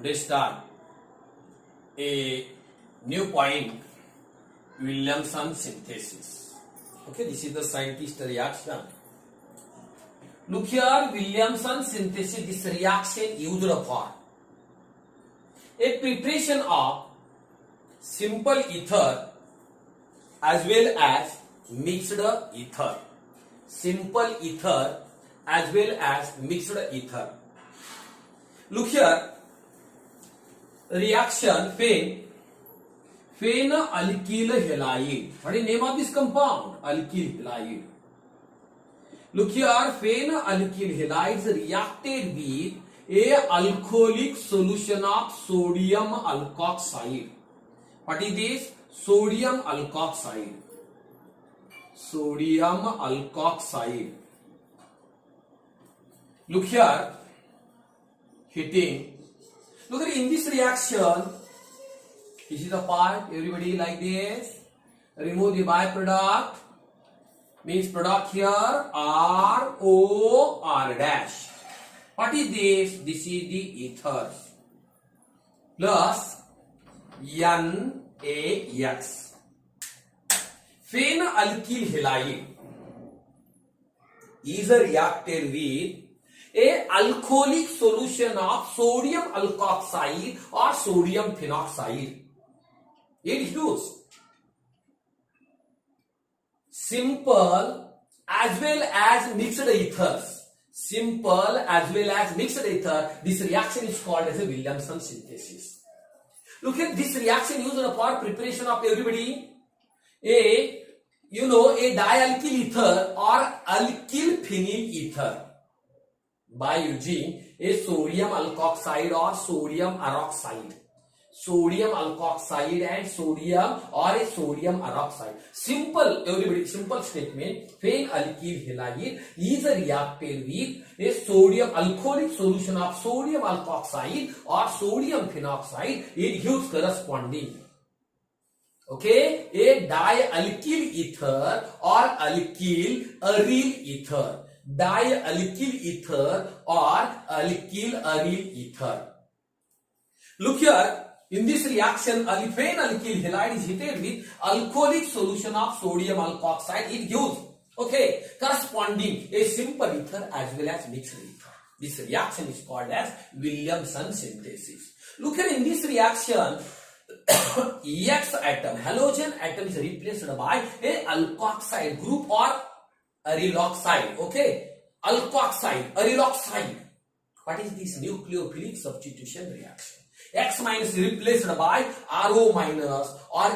Today start a new point, Williamson synthesis. Okay, this is the scientist reaction. Look here, Williamson synthesis, this reaction used for a preparation of simple ether as well as mixed ether. Simple ether as well as mixed ether. Look here, reaction phenalkyl halide. What is the name of this compound? Alkyl halide. Look here, phenalkyl halides reacted with a alcoholic solution of sodium alkoxide. What is this? Sodium alkoxide. Sodium alkoxide. Look here, heating. Look at in this reaction, this is the part, everybody like this. Remove the byproduct. Means product here ROR dash. What is this? This is the ether plus NaX. Phenalkyl halide is reacted with a alcoholic solution of sodium alkoxide or sodium phenoxide. It is simple as well as mixed ethers. Simple as well as mixed ether. This reaction is called as a Williamson synthesis. Look at this reaction used for preparation of everybody a dialkyl ether or alkyl phenyl ether by using a sodium alkoxide or sodium peroxide. Sodium alkoxide and sodium or a sodium peroxide. Simple, everybody, simple statement. Phenalkyl halide is reacted with a sodium alcoholic solution of sodium alkoxide or sodium phenoxide. It gives corresponding. Okay, a dialkyl ether or alkyl aryl ether. Dialkyl ether or alkyl aryl ether. Look here. In this reaction, phenalkyl halide is heated with alcoholic solution of sodium alkoxide. It gives, corresponding a simple ether as well as mixed ether. This reaction is called as Williamson synthesis. Look at in this reaction, X atom, halogen atom is replaced by a alkoxide group or aryl oxide. Okay, alkoxide, aryl oxide. What is this nucleophilic substitution reaction? X minus is replaced by RO minus or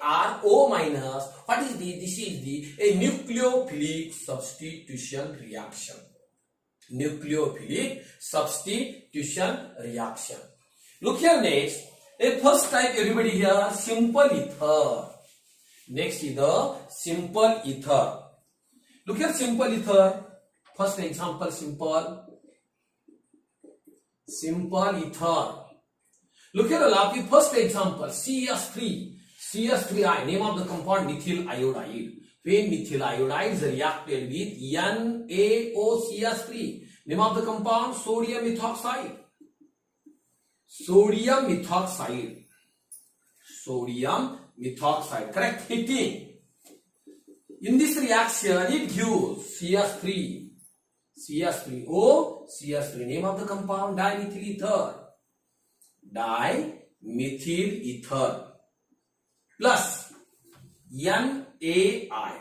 ARO minus. What is this? This is a nucleophilic substitution reaction. Nucleophilic substitution reaction. Look here next. A first type, everybody here, simple ether. Next is the simple ether. Look here, simple ether. First example, simple ether. Look at the first example, CS3I, name of the compound methyl iodide. When methyl iodide is reacted with NaOCS3, name of the compound sodium methoxide. Sodium methoxide. Sodium methoxide. Correct? Heating. In this reaction, it gives CS3O, CS3, name of the compound dimethyl ether. Dimethyl ether plus NaI.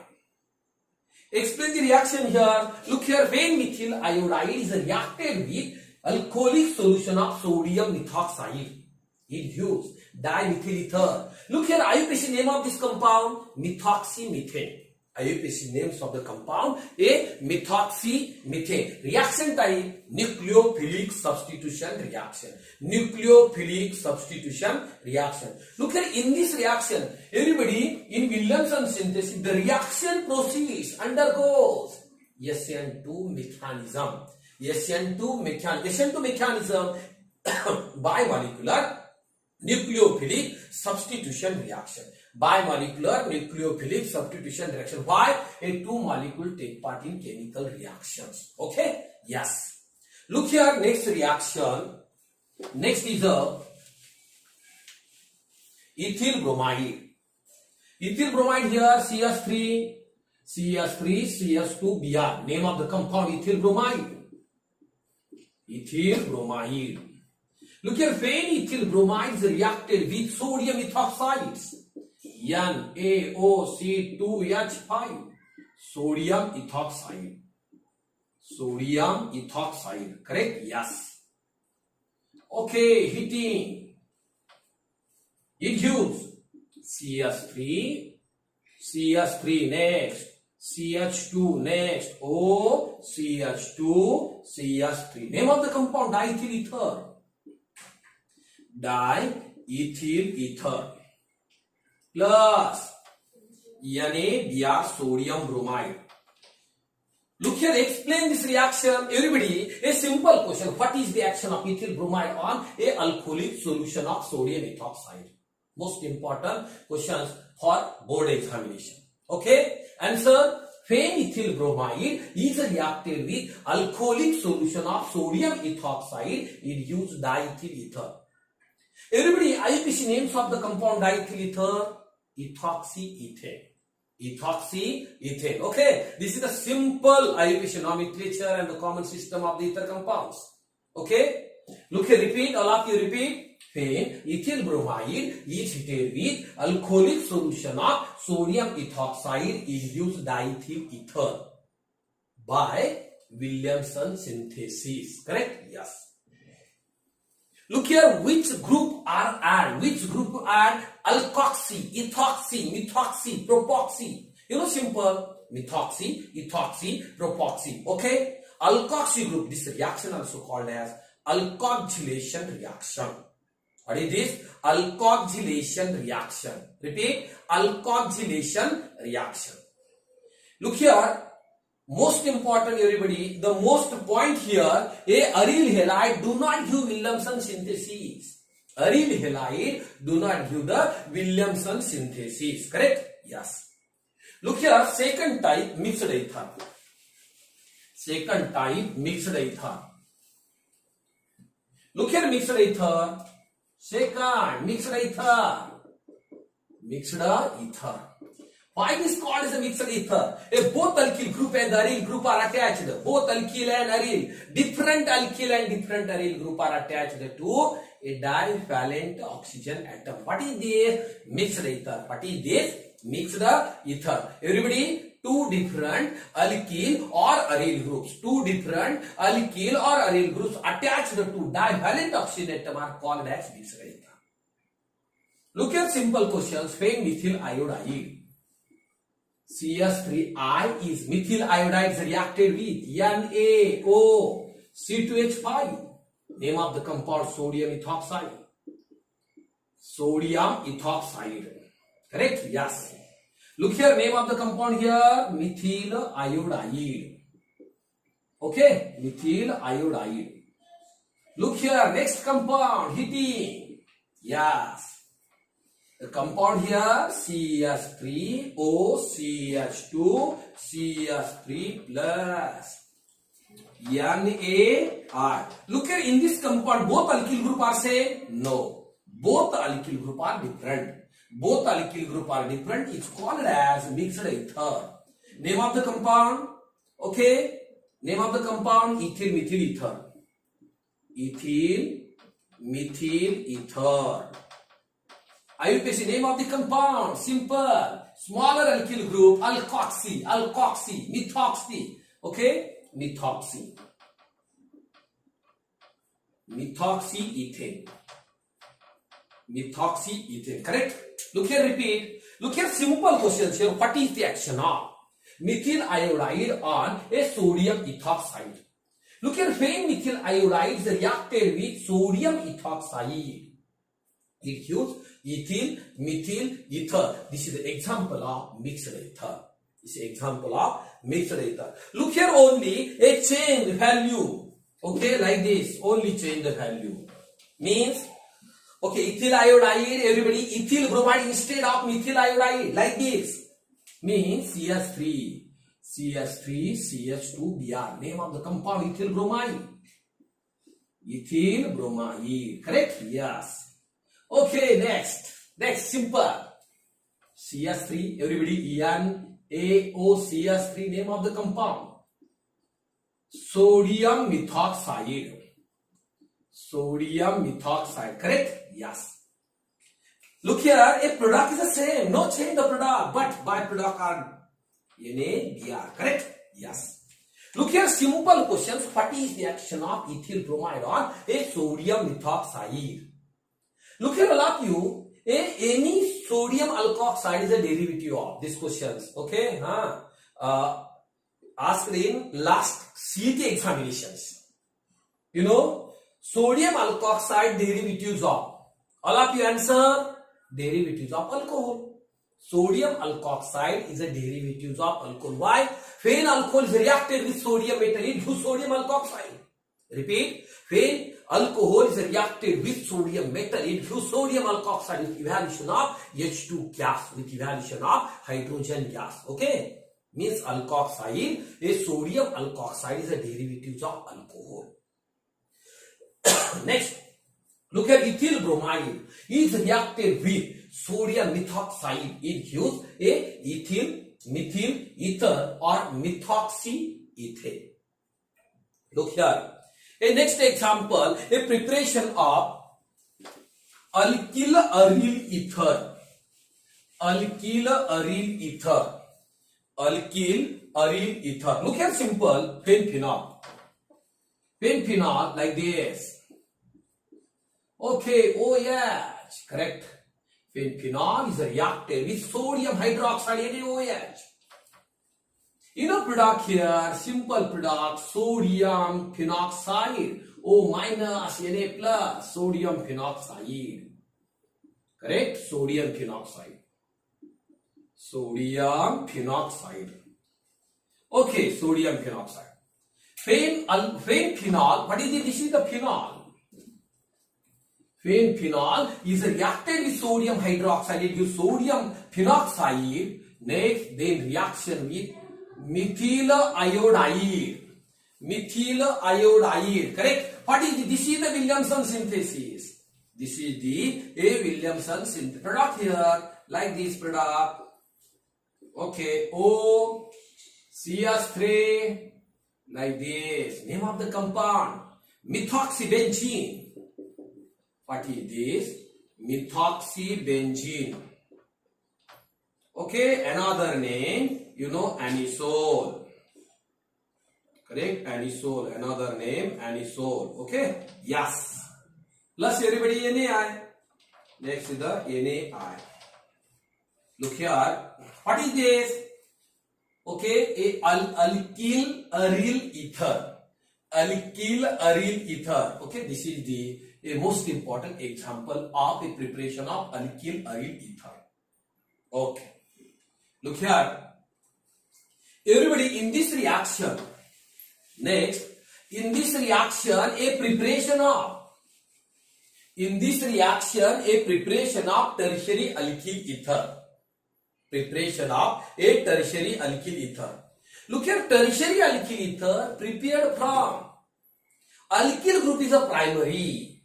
Explain the reaction here. Look here, when methyl iodide is reacted with alcoholic solution of sodium methoxide, it gives dimethyl ether. Look here, IUPAC name of this compound, methoxymethane. IUPAC names of the compound, a methoxymethane. Reaction type, nucleophilic substitution reaction. Nucleophilic substitution reaction. Look at in this reaction, everybody, in Williamson synthesis, the reaction proceeds, undergoes SN2 mechanism. SN2 mechanism bimolecular nucleophilic substitution reaction. Bimolecular nucleophilic substitution reaction. Why? A two molecule take part in chemical reactions. Okay? Yes. Look here, next reaction. Next is a ethyl bromide. Ethyl bromide here CH3, CH2, Br. Name of the compound ethyl bromide. Ethyl bromide. Look here, phenethyl bromide is reacted with sodium ethoxides. NaOC2H5. Sodium ethoxide. Sodium ethoxide. Correct? Yes. Okay, heating. It gives CH3 next, CH2 next, O, CH2, CH3. Name of the compound diethyl ether. Diethyl ether plus NaBr sodium bromide. Look here, explain this reaction. Everybody, a simple question. What is the action of ethyl bromide on a alcoholic solution of sodium ethoxide? Most important questions for board examination. Okay? Answer. Phenethyl bromide is reacted with alcoholic solution of sodium ethoxide. It gives diethyl ether. Everybody, IUPAC names of the compound diethyl ether. Ethoxyethane. Ethoxyethane. Okay, this is the simple IUPAC nomenclature and the common system of the ether compounds. Okay, look here, repeat, all of you repeat. Phenethyl bromide is heated with alcoholic solution of sodium ethoxide. It gives diethyl ether by Williamson synthesis. Correct? Yes. Look here, which group are add? Which group add? Alkoxy, ethoxy, methoxy, propoxy. You know, simple. Methoxy, ethoxy, propoxy. Okay? Alkoxy group, this reaction also called as alkoxylation reaction. What is this? Alkoxylation reaction. Repeat, alkoxylation reaction. Look here, most important everybody, the most point here, a aryl halide do not give Williamson synthesis. Aryl halide do not give the Williamson synthesis. Correct? Yes. Look here, second type mixed ether. Second type mixed ether. Look here, mixed ether. Second, mixed ether. Mixed ether. Why it is called as a mixed ether? If both alkyl group and the aryl group are attached, both alkyl and aryl, different alkyl and different aryl group are attached to a divalent oxygen atom. What is this? Mixed ether. What is this? Mixed ether. Everybody, two different alkyl or aryl groups. Two different alkyl or aryl groups attached to divalent oxygen atom are called as mixed ether. Look at simple questions. Phenethyl iodide. CH3I is methyl iodide reacted with NaOC2H5. Name of the compound sodium ethoxide. Sodium ethoxide. Correct? Yes. Look here, name of the compound here, methyl iodide. Okay, methyl iodide. Look here, next compound, heating. Yes. The compound here, CH3O, CH2, CH3 plus NaR. Look here, in this compound, both alkyl group are same? No. Both alkyl group are different. Both alkyl group are different. It's called as mixed ether. Name of the compound? Okay. Name of the compound, ethyl methyl ether. Ethyl methyl ether. IUPAC name of the compound, simple. Smaller alkyl group, alkoxy, methoxy. Okay, methoxy. Methoxyethane. Methoxyethane, correct? Look here, repeat. Look here, simple questions here. What is the action of methyl iodide on a sodium ethoxide? Look here, phenethyl iodide is reacted with sodium ethoxide. It gives ethyl, methyl, ether. This is the example of mixed ether. This is example of mixed ether. Look here, only a change value. Okay, like this. Only change the value. Means, okay, ethyl iodide, everybody, ethyl bromide instead of methyl iodide. Like this. Means CH3, CH2, Br. Name of the compound ethyl bromide. Ethyl bromide. Correct? Yes. Okay, next simple. CH3, everybody, NaOCH3, name of the compound. Sodium methoxide. Sodium methoxide. Correct? Yes. Look here, a product is the same. No change the product, but byproduct are NaBr. Correct? Yes. Look here, simple questions. What is the action of ethyl bromide on a sodium methoxide? Look here, all of you. Any sodium alkoxide is a derivative of these questions. Okay? Asked in last CET examinations. You know, sodium alkoxide derivatives of. All of you answer. Derivatives of alcohol. Sodium alkoxide is a derivative of alcohol. Why? When alcohol is reacted with sodium metal, it gives sodium alkoxide. Repeat. When alcohol is reacted with sodium metal, it gives sodium alkoxide with evaluation of H2 gas, with evaluation of hydrogen gas. Okay? Means alkoxide, a sodium alkoxide is a derivative of alcohol. Next. Look at ethyl bromide is reacted with sodium methoxide. It gives a methyl ether or methoxyether. Look here. A next example, a preparation of alkyl aryl ether. Alkyl aryl ether. Alkyl aryl ether. Look here, simple phenol. Phenol like this. Okay, OH, correct. Phenol is reacted with sodium hydroxide, NaOH. In a product here, simple product, sodium phenoxide, O minus, Na plus, sodium phenoxide. Correct? Sodium phenoxide. Sodium phenoxide. Okay, sodium phenoxide. Phenol, what is it? This is the phenol. Phenol is reacted with sodium hydroxide. It gives sodium phenoxide. Next, then reaction with methyl iodide. Methyl iodide. Correct? What is this? This is the Williamson synthesis. This is the Williamson synthesis. Product here, like this product. Okay, O, CH3, like this. Name of the compound, methoxybenzene. What is this? Methoxybenzene. Okay, another name, you know, anisole. Correct? Anisole. Another name, anisole. Okay? Yes. Plus everybody NaI. Next is the NaI. Look here. What is this? Okay, alkyl aryl ether. Alkyl aryl ether. Okay, this is the most important example of a preparation of alkyl aryl ether. Okay. Look here. Everybody, in this reaction, next, in this reaction, a preparation of tertiary alkyl ether. Preparation of a tertiary alkyl ether. Look here, tertiary alkyl ether prepared from alkyl group is a primary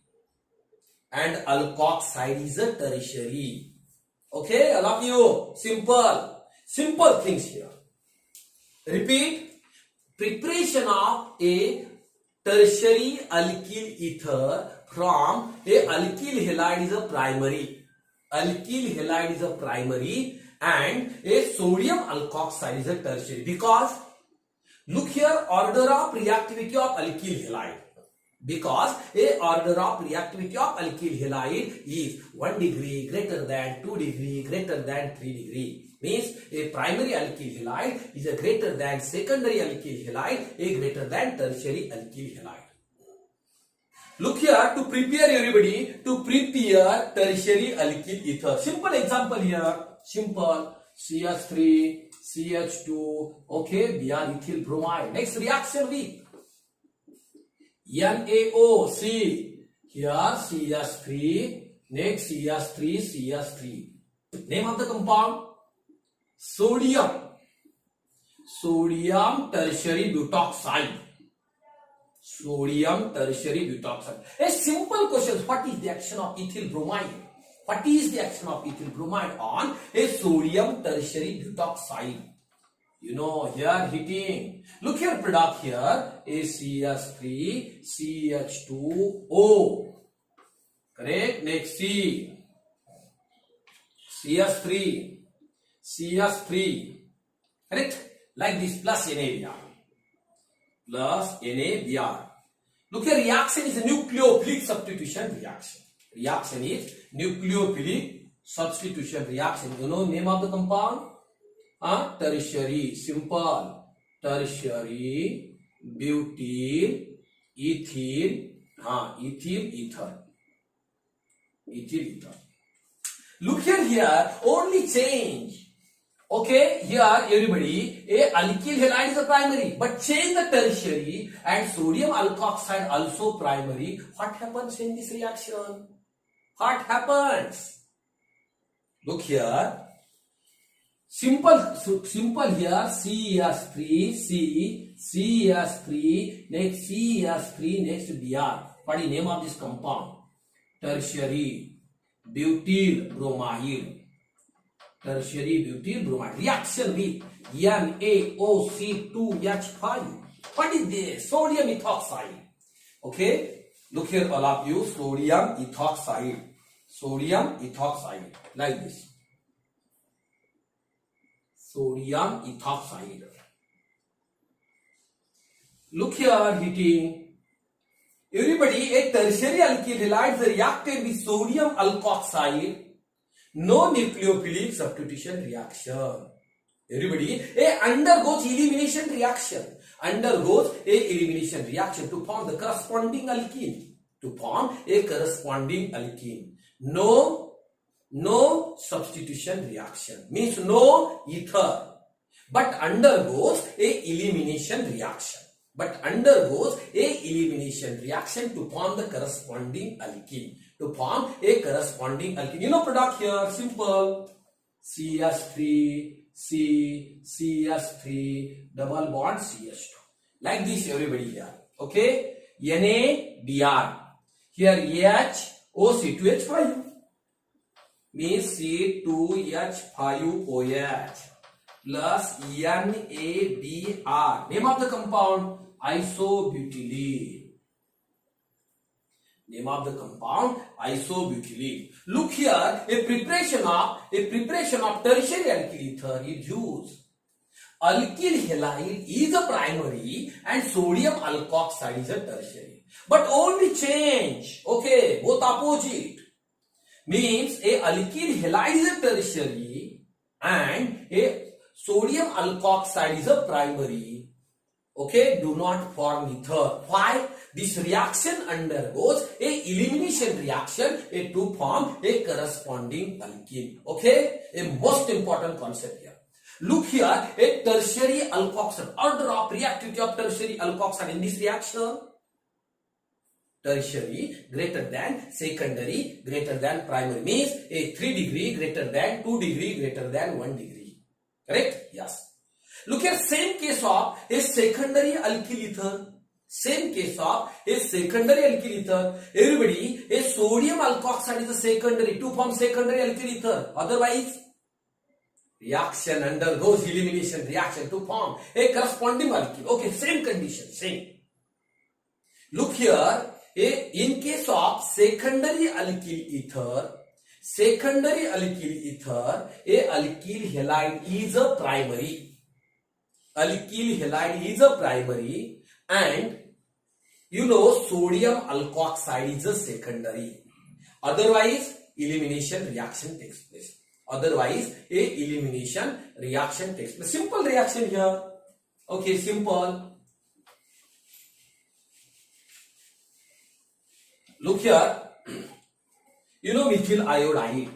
and alkoxide is a tertiary. Okay, all of you, simple things here. Repeat, preparation of a tertiary alkyl ether from a alkyl halide is a primary. Alkyl halide is a primary and a sodium alkoxide is a tertiary. Because look here, order of reactivity of alkyl halide. Because a order of reactivity of alkyl halide is 1 degree greater than 2 degree greater than 3 degree. Means a primary alkyl halide is a greater than secondary alkyl halide, a greater than tertiary alkyl halide. Look here, to prepare everybody, to prepare tertiary alkyl ether. Simple example here, simple CH3, CH2, okay, Br ethyl bromide. Next reaction with NaOC. Here CH3, next CH3, CH3. Name of the compound? Sodium tertiary butoxide. Sodium tertiary butoxide. A simple question: what is the action of ethyl bromide? What is the action of ethyl bromide on a sodium tertiary butoxide? You know, here heating. Look here, product here is CH3, CH2O. Correct? Next C. CH3, CH3. Correct? Like this, plus NaBr. Plus NaBr. Look here, reaction is a nucleophilic substitution reaction. Reaction is nucleophilic substitution reaction. You know name of the compound? Tertiary, simple. Tertiary butyl ethyl, ether. Ethyl ether. Look here, only change. Okay, here everybody, a alkyl halide is a primary, but change the tertiary and sodium alkoxide also primary. What happens in this reaction? What happens? Look here. Simple here, CH3, CH3, next CH3, next Br. What is the name of this compound? Tertiary butyl bromide. Tertiary butyl bromide. Reaction with NaOC2H5. What is this? Sodium ethoxide. Okay, look here, all of you. Sodium ethoxide. Sodium ethoxide. Like this. Sodium ethoxide. Look here, heating. Everybody, a tertiary alkyl halide is reacted with sodium alkoxide. No nucleophilic substitution reaction. Everybody, a undergoes elimination reaction. Undergoes a elimination reaction to form the corresponding alkene. To form a corresponding alkene. No substitution reaction. Means no ether. But undergoes a elimination reaction. To form the corresponding alkene. You know product here, simple. CH3, CH3, double bond CH2. Like this everybody here. Okay. NaBr. Here HOC2H5. Means C2H5OH. Plus NaBr. Name of the compound? Isobutylene. Name of the compound? Isobutylene. Look here, a preparation of tertiary alkyl ether is used. Alkyl halide is a primary and sodium alkoxide is a tertiary. But only change. Okay, both opposite. Means a alkyl halide is a tertiary and a sodium alkoxide is a primary. Okay, do not form ether. Why? This reaction undergoes a elimination reaction to form a corresponding alkene. Okay, a most important concept here. Look here, a tertiary alkoxide. Order of reactivity of tertiary alkoxide in this reaction. Tertiary greater than secondary greater than primary. Means a 3 degree greater than 2 degree greater than 1 degree. Correct? Yes. Look here, same case of a secondary alkyl ether. Everybody, a sodium alkoxide is a secondary to form secondary alkyl ether. Otherwise, reaction undergoes elimination reaction to form a corresponding alkyl. Okay, same condition, same. Look here, in case of secondary alkyl ether, a alkyl halide is a primary. And you know sodium alkoxide is a secondary. Otherwise, elimination reaction takes place. Simple reaction here. Okay, simple. Look here. You know methyl iodide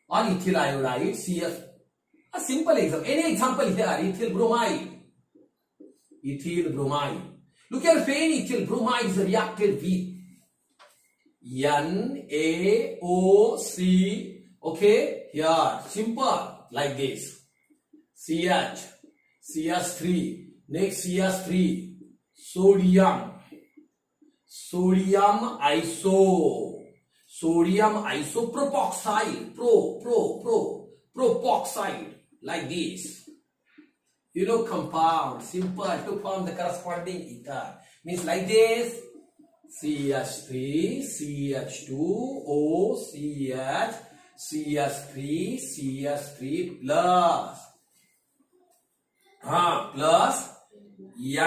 or ethyl iodide, CF. A simple example. Any example here, ethyl bromide. Look here, ethyl bromide is reacted with NaOC. Okay, here, simple, like this. CH3, next CH3, sodium isopropoxide, propoxide, like this. Compound, simple, to form the corresponding ether. Means like this: CH3, CH2O, CH, CH3 plus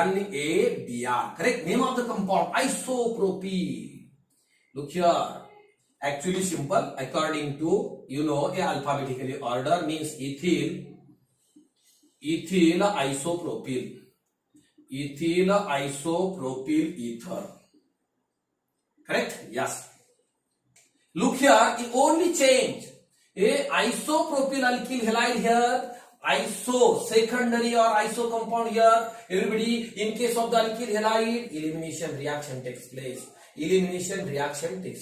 NaBr. Correct? Name of the compound, isopropyl. Look here. Actually simple, according to, a alphabetically order, means ethyl isopropyl ether. Correct? Yes. Look here, it only change a isopropyl alkyl halide here, iso secondary or iso compound here. Everybody, in case of the alkyl halide, elimination reaction takes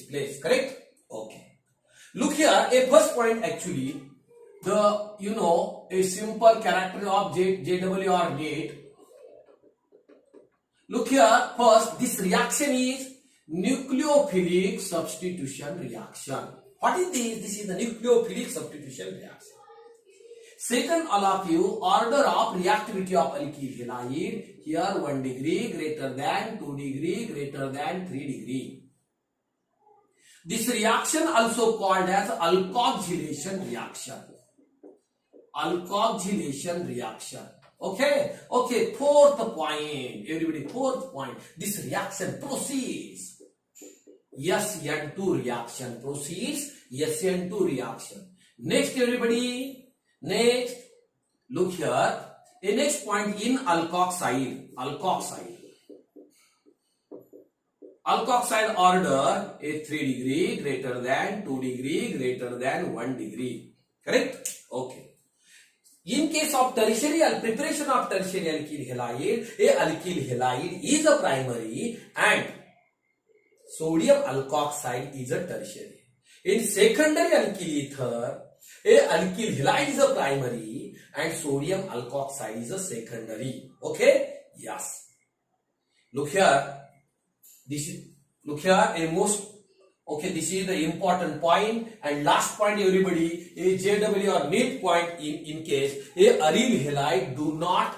place. Correct? Okay. Look here, a first point actually, a simple character of JW or gate. Look here, first, this reaction is nucleophilic substitution reaction. What is this? This is the nucleophilic substitution reaction. Second, all of you, order of reactivity of alkyl halide. Here 1 degree greater than 2 degree greater than 3 degree. This reaction also called as alkoxylation reaction. Okay. Fourth point, everybody. Fourth point. This reaction proceeds SN2 reaction. Next, everybody. Next, look here. A next point in alkoxide order, a 3 degree greater than 2 degree greater than 1 degree. Correct? Okay. In case of preparation of tertiary alkyl halide, a alkyl halide is a primary and sodium alkoxide is a tertiary. In secondary alkyl ether, a alkyl halide is a primary and sodium alkoxide is a secondary. Okay? Yes. Look here. This is this is the important point, and last point, everybody, a JW or need point in case a aryl halide do not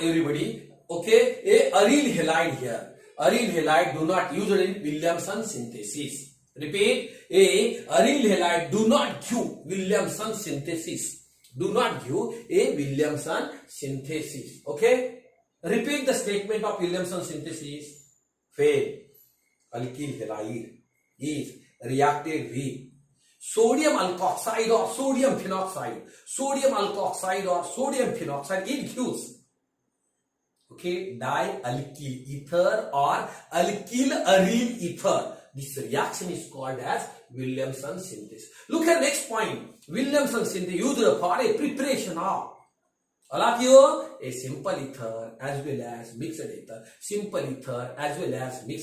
everybody, okay, a aryl halide here. Aryl halide do not use it in Williamson synthesis. Repeat, a aryl halide do not give Williamson synthesis. Okay? Repeat the statement of Williamson synthesis. Fail. Alkyl halide is reacted with sodium alkoxide or sodium phenoxide. It gives, okay, dialkyl ether or alkyl aryl ether. This reaction is called as Williamson synthesis. Look at next point. Williamson synthesis used for a preparation of, all of you, a simple ether as well as mixed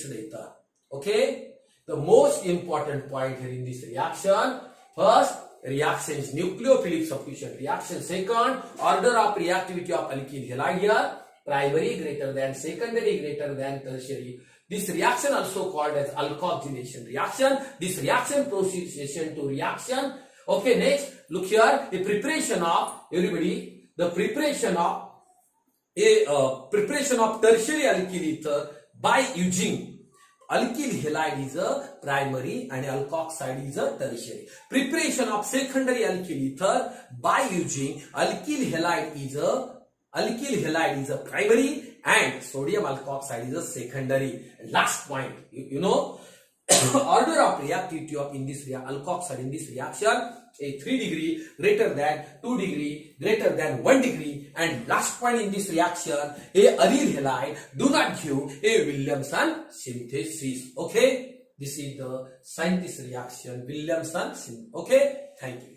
ether. Okay? The most important point here in this reaction, first, reaction is nucleophilic substitution reaction. Second, order of reactivity of alkyl halide here, primary greater than secondary greater than tertiary. This reaction also called as alkoxylation reaction. This reaction proceeds SN2 reaction. Okay, next, look here, a preparation of, everybody, the preparation of tertiary alkyl ether by using alkyl halide is a primary and alkoxide is a tertiary. Preparation of secondary alkyl ether by using alkyl halide is a primary and sodium alkoxide is a secondary. And last point, order of reactivity of alkoxide in this reaction, a 3 degree greater than 2 degree greater than 1 degree, and last point in this reaction, a aryl halide do not give a Williamson synthesis. Okay, this is the scientist reaction, Williamson synthesis. Okay, thank you.